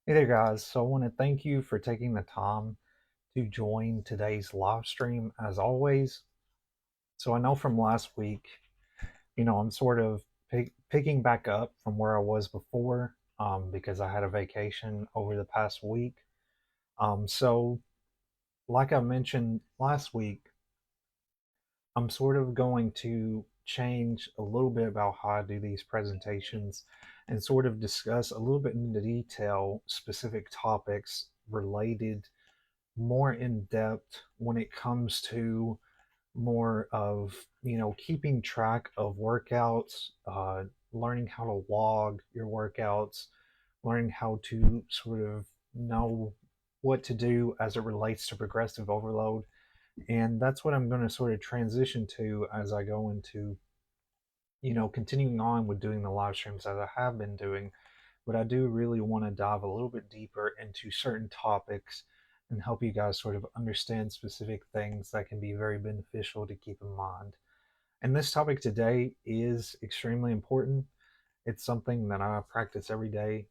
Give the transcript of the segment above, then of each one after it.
Hey there, guys. So I want to thank you for taking the time to join today's live stream as always. So I know from last week, I'm sort of picking back up from where I was before because I had a vacation over the past week. So, like I mentioned last week, I'm sort of going to change a little bit about how I do these presentations and sort of discuss a little bit into detail specific topics related more in depth when it comes to more of keeping track of workouts, learning how to log your workouts, learning how to sort of know what to do as it relates to progressive overload. And that's what I'm going to sort of transition to as I go into continuing on with doing the live streams as I have been doing. But I do really want to dive a little bit deeper into certain topics and help you guys sort of understand specific things that can be very beneficial to keep in mind. And this topic today is extremely important. It's something that I practice every day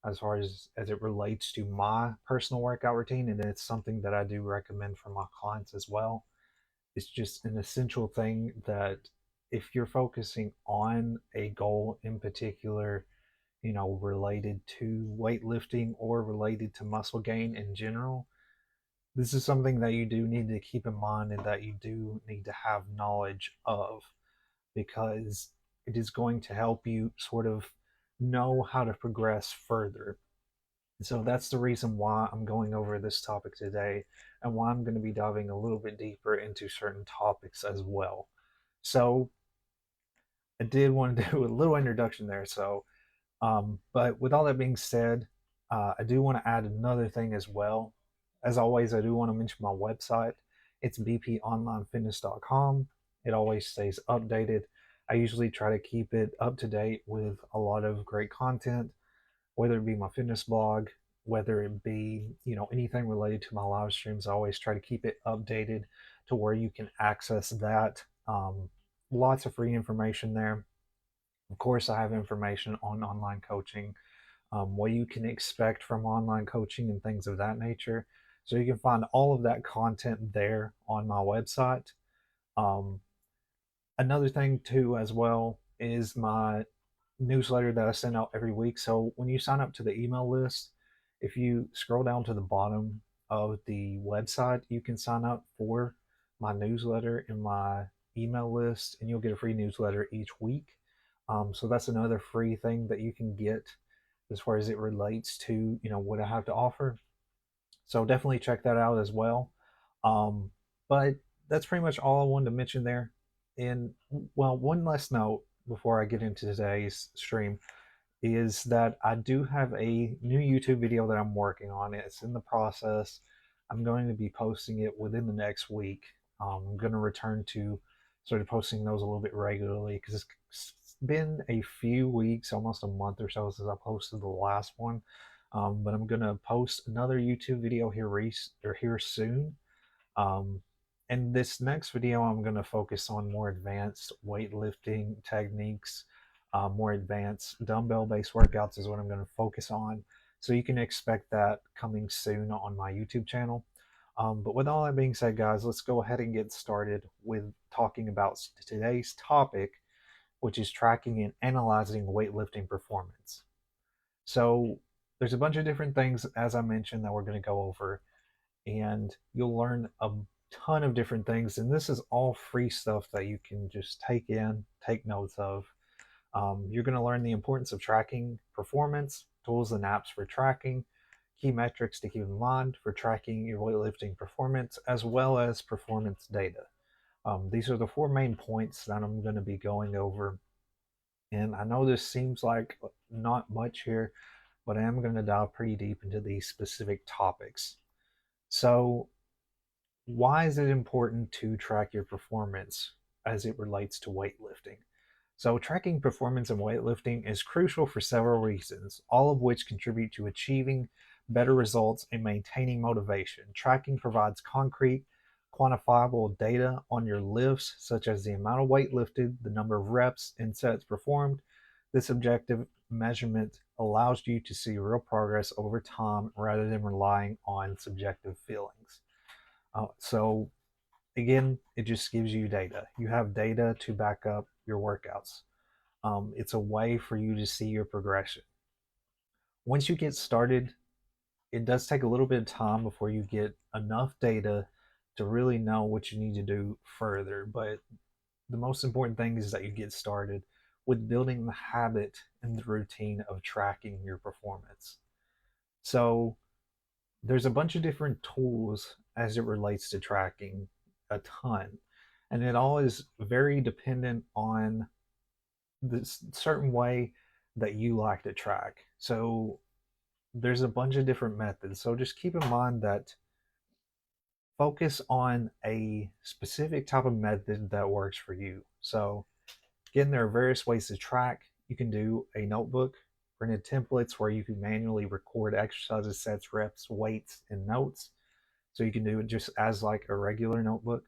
as far as it relates to my personal workout routine, and it's something that I do recommend for my clients as well. It's just an essential thing that if you're focusing on a goal in particular, related to weightlifting or related to muscle gain in general, this is something that you do need to keep in mind and that you do need to have knowledge of because it is going to help you sort of know how to progress further. So that's the reason why I'm going over this topic today and why I'm going to be diving a little bit deeper into certain topics as well. So I did want to do a little introduction there. But with all that being said, I do want to add another thing as well. As always, I do want to mention my website. It's bponlinefitness.com. It always stays updated. I usually try to keep it up to date with a lot of great content, whether it be my fitness blog, whether it be, anything related to my live streams. I always try to keep it updated to where you can access that. Lots of free information there. Of course, I have information on online coaching, what you can expect from online coaching and things of that nature. So you can find all of that content there on my website. Um, Another thing, too, as well, is my newsletter that I send out every week. So when you sign up to the email list, if you scroll down to the bottom of the website, you can sign up for my newsletter in my email list, and you'll get a free newsletter each week. So that's another free thing that you can get as far as it relates to what I have to offer. So definitely check that out as well. Um, but that's pretty much all I wanted to mention there. And well, one last note before I get into today's stream is that I do have a new YouTube video that I'm working on. It's in the process. I'm going to be posting it within the next week. I'm going to return to sort of posting those a little bit regularly because it's been a few weeks, almost a month or so since I posted the last one. But I'm going to post another YouTube video here soon. Um, and this next video, I'm going to focus on more advanced weightlifting techniques, more advanced dumbbell based workouts is what I'm going to focus on. So you can expect that coming soon on my YouTube channel. But with all that being said, guys, let's go ahead and get started with talking about today's topic, which is tracking and analyzing weightlifting performance. So there's a bunch of different things, as I mentioned, that we're going to go over and you'll learn a ton of different things. And this is all free stuff that you can just take in, take notes of. You're going to learn the importance of tracking performance, tools and apps for tracking, key metrics to keep in mind for tracking your weightlifting performance, as well as performance data. These are the four main points that I'm going to be going over. And I know this seems like not much here, but I am going to dive pretty deep into these specific topics. So, why is it important to track your performance as it relates to weightlifting? So, tracking performance in weightlifting is crucial for several reasons, all of which contribute to achieving better results and maintaining motivation. Tracking provides concrete, quantifiable data on your lifts, such as the amount of weight lifted, the number of reps and sets performed. This objective measurement allows you to see real progress over time rather than relying on subjective feelings. So again, it just gives you data. You have data to back up your workouts. It's a way for you to see your progression. Once you get started, it does take a little bit of time before you get enough data to really know what you need to do further. But the most important thing is that you get started with building the habit and the routine of tracking your performance. So there's a bunch of different tools as it relates to tracking, a ton. And it all is very dependent on this certain way that you like to track. So there's a bunch of different methods. So just keep in mind that focus on a specific type of method that works for you. So again, there are various ways to track. You can do a notebook, printed templates where you can manually record exercises, sets, reps, weights, and notes. So you can do it just as like a regular notebook.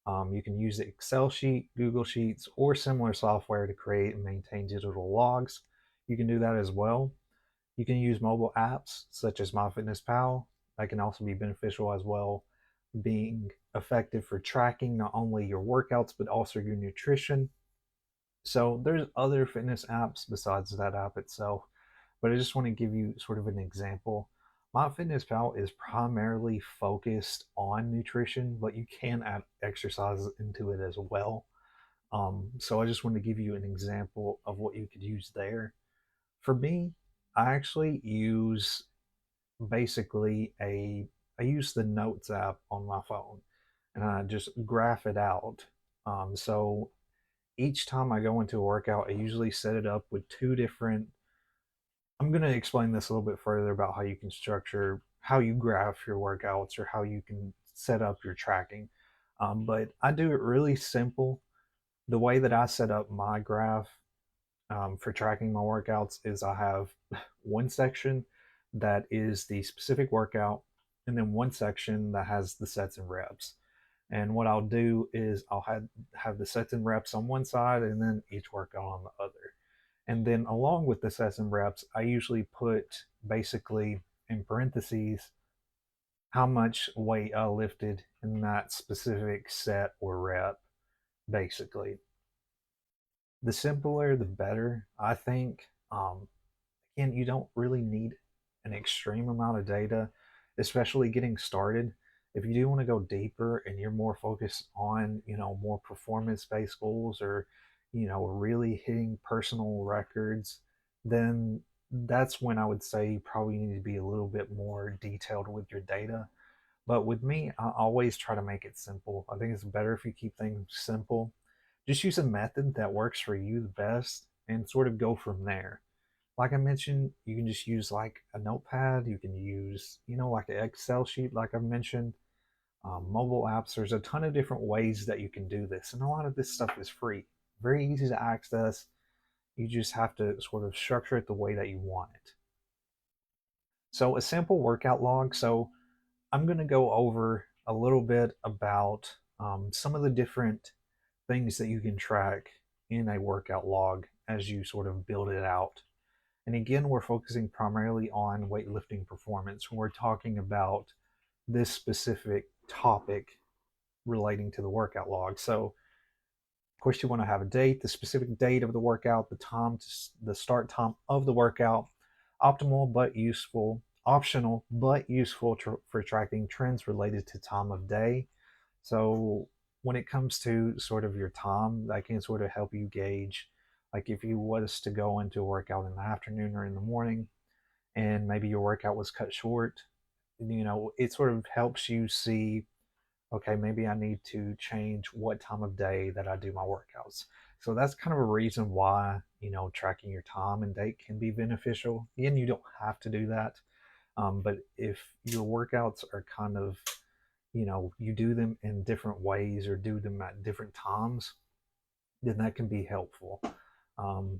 You can use the Excel sheet, Google Sheets, or similar software to create and maintain digital logs. You can do that as well. You can use mobile apps such as MyFitnessPal. That can also be beneficial as well, being effective for tracking not only your workouts but also your nutrition. So there's other fitness apps besides that app itself, but I just want to give you sort of an example. MyFitnessPal is primarily focused on nutrition, but you can add exercises into it as well. So I just want to give you an example of what you could use there. For me, I actually use basically I use the Notes app on my phone, and I just graph it out. So each time I go into a workout, I usually set it up with two different. I'm going to explain this a little bit further about how you can structure, how you graph your workouts, or how you can set up your tracking. But I do it really simple. The way that I set up my graph for tracking my workouts is I have one section that is the specific workout, and then one section that has the sets and reps. And what I'll do is I'll have the sets and reps on one side and then each workout on the other. And then along with the sets and reps, I usually put basically in parentheses how much weight I lifted in that specific set or rep, basically. The simpler, the better, I think. Again, you don't really need an extreme amount of data, especially getting started. If you do want to go deeper and you're more focused on, more performance-based goals or, really hitting personal records, then that's when I would say you probably need to be a little bit more detailed with your data. But with me, I always try to make it simple. I think it's better if you keep things simple. Just use a method that works for you the best and sort of go from there. Like I mentioned, you can just use like a notepad. You can use, like an Excel sheet, like I've mentioned, mobile apps. There's a ton of different ways that you can do this. And a lot of this stuff is free, very easy to access. You just have to sort of structure it the way that you want it. So, a simple workout log. So, I'm going to go over a little bit about some of the different things that you can track in a workout log as you sort of build it out. And again, we're focusing primarily on weightlifting performance. We're talking about this specific topic relating to the workout log. So, of course, you want to have a date, the specific date of the workout, the time, the start time of the workout, optimal but useful, optional but useful for tracking trends related to time of day. So, when it comes to sort of your time, that can sort of help you gauge, like if you was to go into a workout in the afternoon or in the morning, and maybe your workout was cut short, it sort of helps you see, okay, maybe I need to change what time of day that I do my workouts. So that's kind of a reason why, tracking your time and date can be beneficial. Again, you don't have to do that. But if your workouts are kind of, you do them in different ways or do them at different times, then that can be helpful. Um,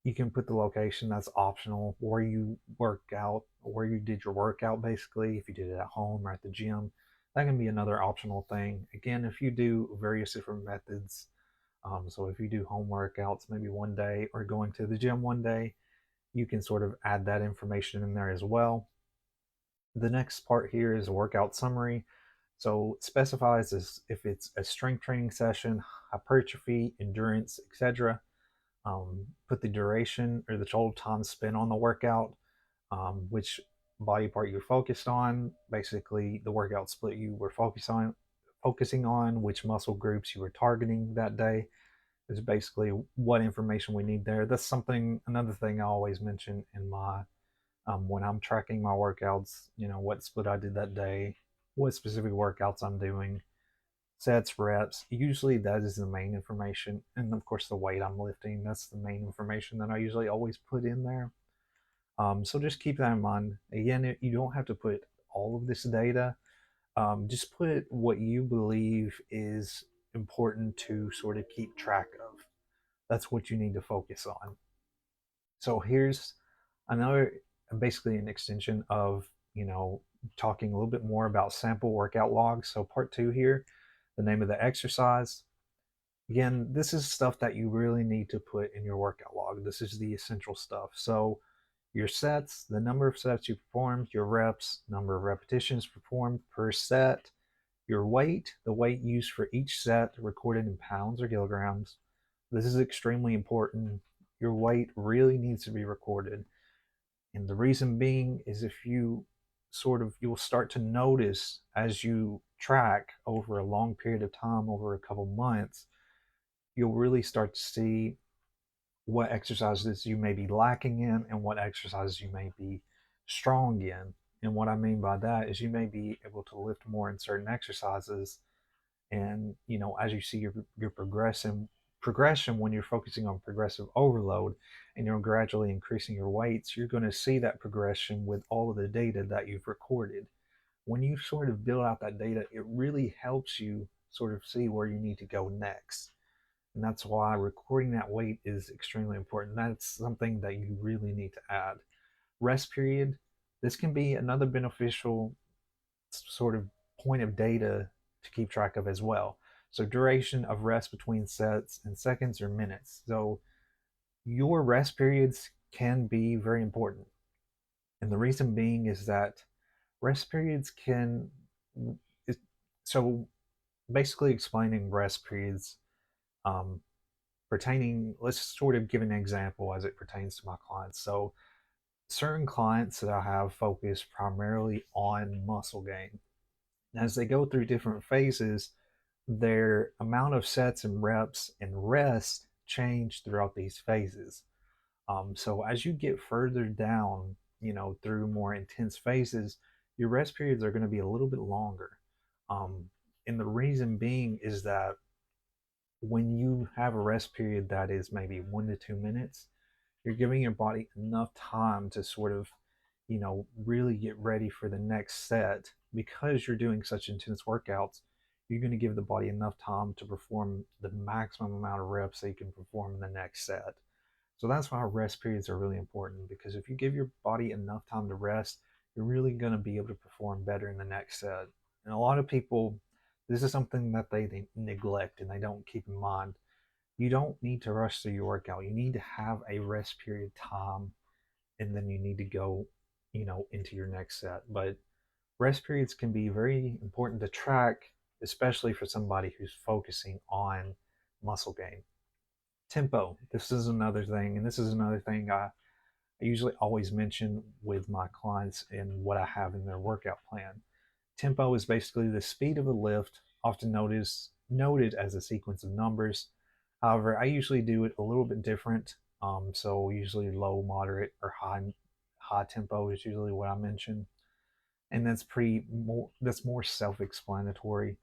you can put the location, that's optional, where you work out, where you did your workout basically, if you did it at home or at the gym. That can be another optional thing. Again, if you do various different methods, So if you do home workouts maybe one day or going to the gym one day, you can sort of add that information in there as well. The next part here is a workout summary. So it specifies as if it's a strength training session, hypertrophy, endurance, etc. Put the duration or the total time spent on the workout, which body part you're focused on, basically the workout split you were focusing on, which muscle groups you were targeting that day is basically what information we need there. That's another thing I always mention in my when I'm tracking my workouts, what split I did that day, what specific workouts I'm doing, sets, reps. Usually that is the main information. And of course, the weight I'm lifting, that's the main information that I usually always put in there. So just keep that in mind. Again, you don't have to put all of this data. Just put what you believe is important to sort of keep track of. That's what you need to focus on. So here's another, basically an extension of, talking a little bit more about sample workout logs. So part two here, the name of the exercise. Again, this is stuff that you really need to put in your workout log. This is the essential stuff. So your sets, the number of sets you performed, your reps, number of repetitions performed per set, your weight, the weight used for each set recorded in pounds or kilograms. This is extremely important. Your weight really needs to be recorded. And the reason being is if you'll start to notice as you track over a long period of time, over a couple months, you'll really start to see what exercises you may be lacking in and what exercises you may be strong in. And what I mean by that is you may be able to lift more in certain exercises. And as you see your progression when you're focusing on progressive overload and you're gradually increasing your weights, you're going to see that progression with all of the data that you've recorded. When you sort of build out that data, it really helps you sort of see where you need to go next. And that's why recording that weight is extremely important. That's something that you really need to add. Rest period. This can be another beneficial sort of point of data to keep track of as well. So duration of rest between sets in seconds or minutes. So your rest periods can be very important. And the reason being is that rest periods can, so basically explaining rest periods, um, let's sort of give an example as it pertains to my clients. So certain clients that I have focus primarily on muscle gain. As they go through different phases, their amount of sets and reps and rest change throughout these phases. So as you get further down, through more intense phases, your rest periods are going to be a little bit longer. Um, and the reason being is that when you have a rest period that is maybe 1 to 2 minutes, you're giving your body enough time to sort of, really get ready for the next set. Because you're doing such intense workouts, you're going to give the body enough time to perform the maximum amount of reps that you can perform in the next set. So that's why rest periods are really important, because if you give your body enough time to rest, you're really going to be able to perform better in the next set. And a lot of people, this is something that they neglect and they don't keep in mind. You don't need to rush through your workout. You need to have a rest period time, and then you need to go, into your next set. But rest periods can be very important to track, especially for somebody who's focusing on muscle gain. Tempo. This is another thing, and this is another thing I usually always mention with my clients and what I have in their workout plan. Tempo is basically the speed of a lift, often noted as a sequence of numbers. However, I usually do it a little bit different. So usually low, moderate, or high tempo is usually what I mention, and that's more self-explanatory.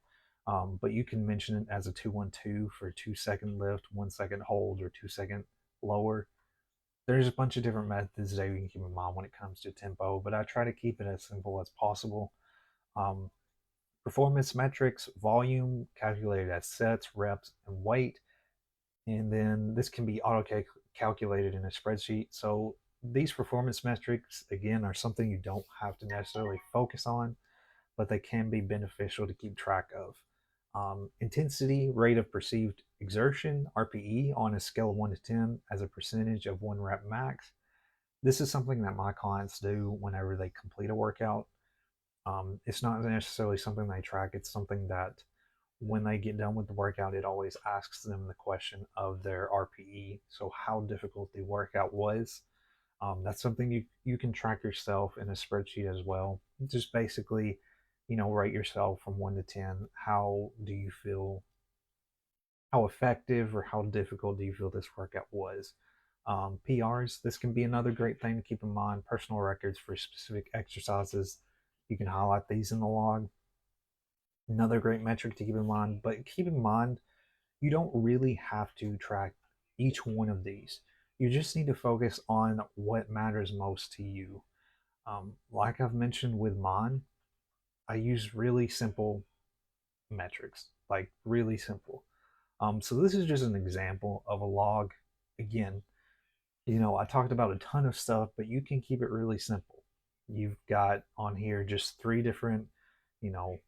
But you can mention it as a 2-1-2 for 2 second lift, 1 second hold, or 2 second lower. There's a bunch of different methods that you can keep in mind when it comes to tempo, but I try to keep it as simple as possible. Um, Performance metrics, volume calculated as sets, reps, and weight. And then this can be auto calculated in a spreadsheet. So these performance metrics, again, are something you don't have to necessarily focus on, but they can be beneficial to keep track of. Intensity, rate of perceived exertion, RPE, on a scale of 1 to 10 as a percentage of 1 rep max. This is something that my clients do whenever they complete a workout. It's not necessarily something they track, it's something that when they get done with the workout, it always asks them the question of their RPE, so how difficult the workout was. That's something you can track yourself in a spreadsheet as well. Just basically, rate yourself from 1 to 10. How do you feel? How effective or how difficult do you feel this workout was? PRs, this can be another great thing to keep in mind. Personal records for specific exercises. You can highlight these in the log. Another great metric to keep in mind, but keep in mind, you don't really have to track each one of these. You just need to focus on what matters most to you. Like I've mentioned with mine, I use really simple metrics, like really simple. So this is just an example of a log. Again, I talked about a ton of stuff, but you can keep it really simple. You've got on here just three different, you know,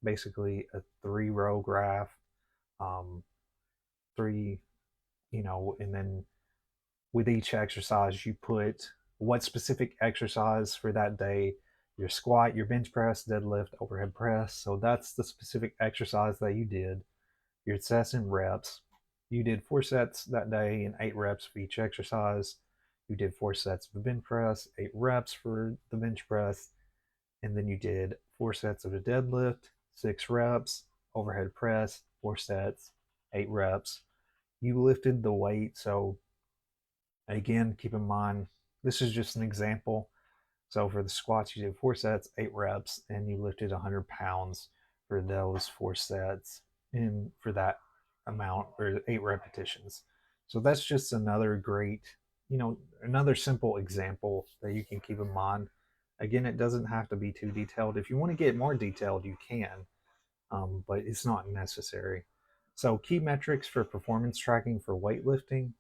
basically a 3-row graph, um, three, and then with each exercise, you put what specific exercise for that day, your squat, your bench press, deadlift, overhead press. So that's the specific exercise that you did. Your sets and reps. You did 4 sets that day and 8 reps for each exercise. You did 4 sets of the bench press, 8 reps for the bench press, and then you did 4 sets of the deadlift, 6 reps, overhead press, 4 sets, 8 reps. You lifted the weight, so again, keep in mind, this is just an example. So for the squats, you did 4 sets, 8 reps, and you lifted 100 pounds for those 4 sets and for that amount or 8 repetitions. So that's just another great, another simple example that you can keep in mind. Again, it doesn't have to be too detailed. If you want to get more detailed, you can, but it's not necessary. So, key metrics for performance tracking for weightlifting.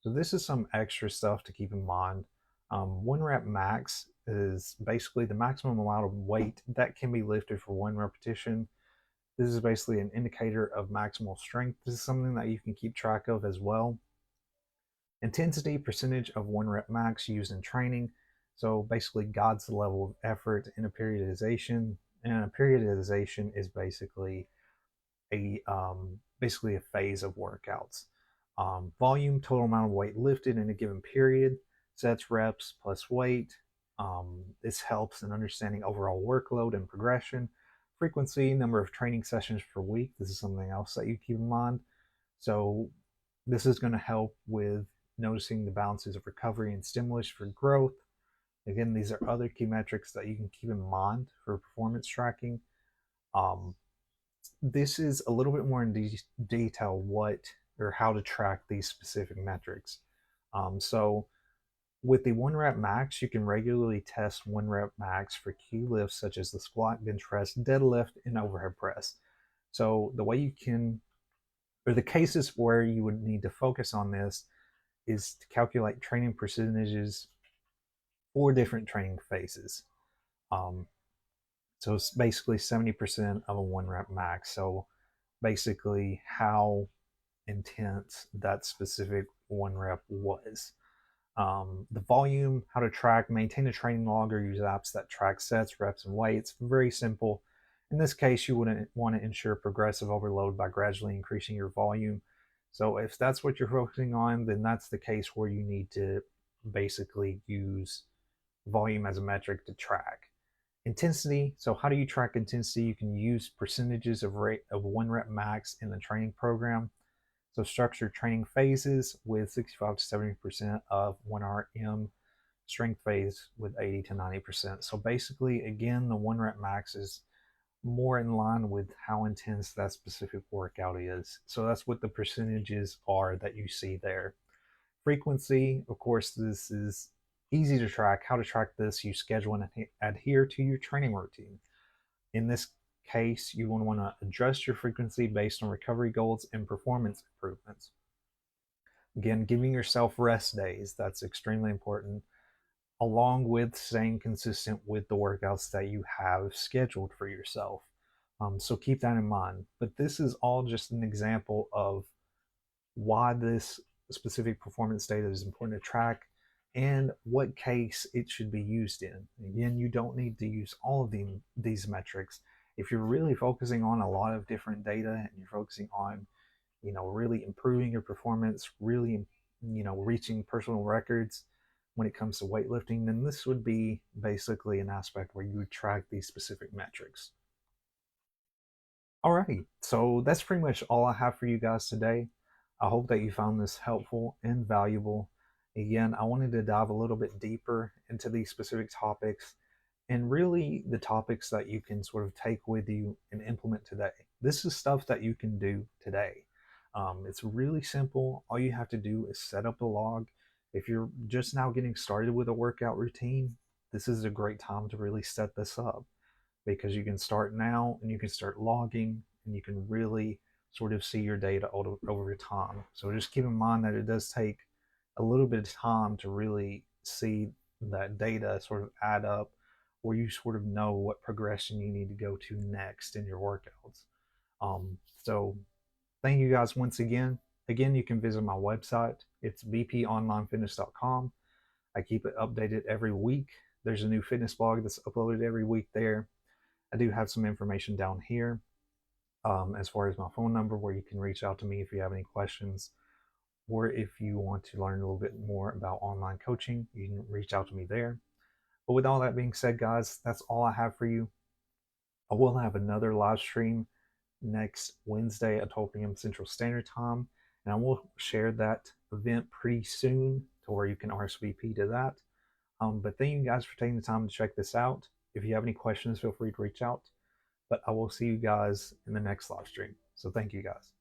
So this is some extra stuff to keep in mind. 1 rep max is basically the maximum amount of weight that can be lifted for 1 repetition. This is basically an indicator of maximal strength. This is something that you can keep track of as well. Intensity, percentage of 1 rep max used in training. So basically guides the level of effort in a periodization. And a periodization is basically a phase of workouts. Volume, total amount of weight lifted in a given period, sets, reps plus weight. This helps in understanding overall workload and progression. Frequency, number of training sessions per week. This is something else that you keep in mind. So this is going to help with noticing the balances of recovery and stimulus for growth. Again, these are other key metrics that you can keep in mind for performance tracking. Um, this is a little bit more in detail what or how to track these specific metrics. So with the 1 rep max, you can regularly test 1 rep max for key lifts such as the squat, bench press, deadlift, and overhead press. So the way you can, or the cases where you would need to focus on this is to calculate training percentages for different training phases. So it's basically 70% of a 1 rep max. So basically how intense that specific 1 rep was. The volume, how to track, maintain a training log, or use apps that track sets, reps, and weights. Very simple. In this case, you wouldn't want to ensure progressive overload by gradually increasing your volume. So if that's what you're focusing on, then that's the case where you need to basically use volume as a metric to track. Intensity. So how do you track intensity? You can use percentages of rate of 1 rep max in the training program. So structured training phases with 65 to 70% of 1 RM, strength phase with 80 to 90%. So basically, again, the 1 rep max is more in line with how intense that specific workout is. So that's what the percentages are that you see there. Frequency, of course, this is easy to track. How to track this, you schedule and adhere to your training routine. In this case, you want to adjust your frequency based on recovery goals and performance improvements. Again, giving yourself rest days, that's extremely important, along with staying consistent with the workouts that you have scheduled for yourself. So keep that in mind. But this is all just an example of why this specific performance data is important to track and what case it should be used in. Again, you don't need to use all of these metrics. If you're really focusing on a lot of different data and you're focusing on, really improving your performance, really, reaching personal records when it comes to weightlifting, then this would be basically an aspect where you would track these specific metrics. All right, so that's pretty much all I have for you guys today. I hope that you found this helpful and valuable. Again, I wanted to dive a little bit deeper into these specific topics and really the topics that you can sort of take with you and implement today. This is stuff that you can do today. It's really simple. All you have to do is set up a log. If you're just now getting started with a workout routine, this is a great time to really set this up because you can start now and you can start logging and you can really sort of see your data over time. So just keep in mind that it does take a little bit of time to really see that data sort of add up where you sort of know what progression you need to go to next in your workouts. So thank you guys once again. Again, you can visit my website. It's bponlinefitness.com. I keep it updated every week. There's a new fitness blog that's uploaded every week there. I do have some information down here as far as my phone number where you can reach out to me if you have any questions or if you want to learn a little bit more about online coaching, you can reach out to me there. But with all that being said, guys, that's all I have for you. I will have another live stream next Wednesday at 12 p.m. Central Standard Time, and I will share that event pretty soon to where you can RSVP to that. But thank you guys for taking the time to check this out. If you have any questions, feel free to reach out. But I will see you guys in the next live stream. So thank you guys.